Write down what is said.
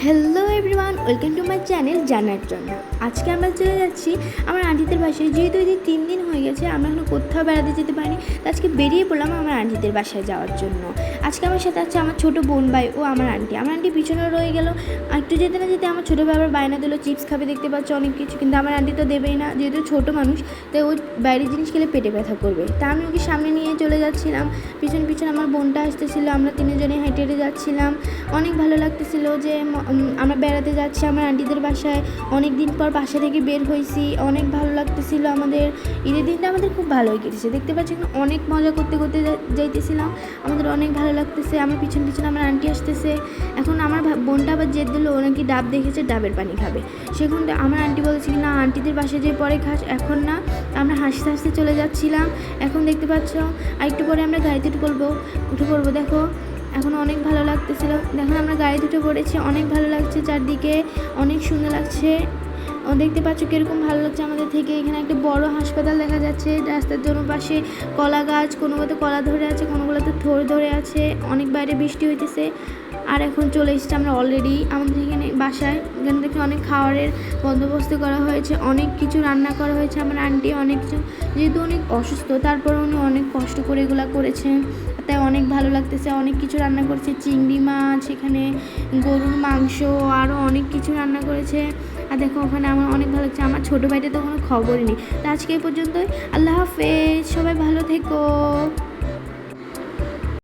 Hello everyone, welcome to my channel জানার জন্য। আজকে আমরা চলে যাচ্ছি আমার আন্টিদের বাসায়। যেহেতু এই যে 3 দিন হয়ে গেছে আমরা এখনো কোথাও বেড়াতে যেতে পারিনি, তো আজকে বেরিয়ে পড়লাম আমার আন্টিদের বাসায় যাওয়ার জন্য। আজকে আমার সাথে আছে আমার ছোটো বোন ভাই ও আমার আন্টি পিছনে রয়ে গেল। একটু যেতে না যেতে আমার ছোটো ভাই আবার বায়না দিল চিপস খাবে, দেখতে পাচ্ছ অনেক কিছু, কিন্তু আমার আন্টি তো দেবেই না, যেহেতু ছোটো মানুষ তাই ওই বাইরের জিনিস খেলে পেটে ব্যথা করবে। তা আমি ওকে সামনে নিয়ে চলে যাচ্ছিলাম, পিছনে পিছনে আমার বোনটা আসতেছিলো, আমরা তিনজনে হেঁটে হেঁটে যাচ্ছিলাম। অনেক ভালো লাগতেছিল যে আমরা বেড়াতে যাচ্ছি আমার আন্টিদের বাসায়। অনেক দিন পর বাসা থেকে বের হয়েছি, অনেক ভালো লাগতেছিল আমাদের। ঈদের দিনটা আমাদের খুব ভালোই কেটেছে, দেখতে পাচ্ছি অনেক মজা করতে করতে যাইতেছিলাম, আমাদের অনেক ভালো লাগতেছে। আমার পিছন পিছনে আমার আন্টি আসতেছে। এখন আমার বোনটা আবার জেদ দিল, ও নাকি ডাব দেখেছে, ডাবের পানি খাবে। সেখান আমার আন্টি বলছে কি না আন্টিদের বাসায় যে পরে খাস, এখন না। আমরা হাসতে হাসতে চলে যাচ্ছিলাম। এখন দেখতে পাচ্ছ আর একটু পরে আমরা গাড়িতে উঠে পড়বো। দেখো এখন অনেক ভালো লাগতেছিল, দেখুন আমরা গাড়িতে উঠে পড়েছি, অনেক ভালো লাগছে, চারদিকে অনেক সুন্দর লাগছে। দেখতে পাচ্ছ কীরকম ভালো লাগছে আমাদের থেকে। এখানে একটা বড় হাসপাতাল দেখা যাচ্ছে, রাস্তার জন্য পাশে কলা গাছ, কোনোগুলোতে কলা ধরে আছে, কোনোগুলোতে থোড় ধরে আছে। অনেক বাইরে বৃষ্টি হইতেছে। আর এখন চলে এসেছি আমরা অলরেডি আমাদের এখানে বাসায়। এখানে দেখে অনেক খাবারের বন্দোবস্ত করা হয়েছে, অনেক কিছু রান্না করা হয়েছে। আমার আন্টি অনেক কিছু, যেহেতু অনেক অসুস্থ তারপরে উনি অনেক কষ্ট করে এগুলো করেছেন, তাই অনেক ভালো লাগতেছে। অনেক কিছু রান্না করেছে, চিংড়ি মাছ, এখানে গরুর মাংস, আরও অনেক কিছু রান্না করেছে। আর দেখো ওখানে আমার অনেক ভালো লাগছে। আমার ছোটো ভাইটা তো কোনো খবরই নেই। তো আজকে এই পর্যন্তই, আল্লাহ হাফেজ, সবাই ভালো থেকো।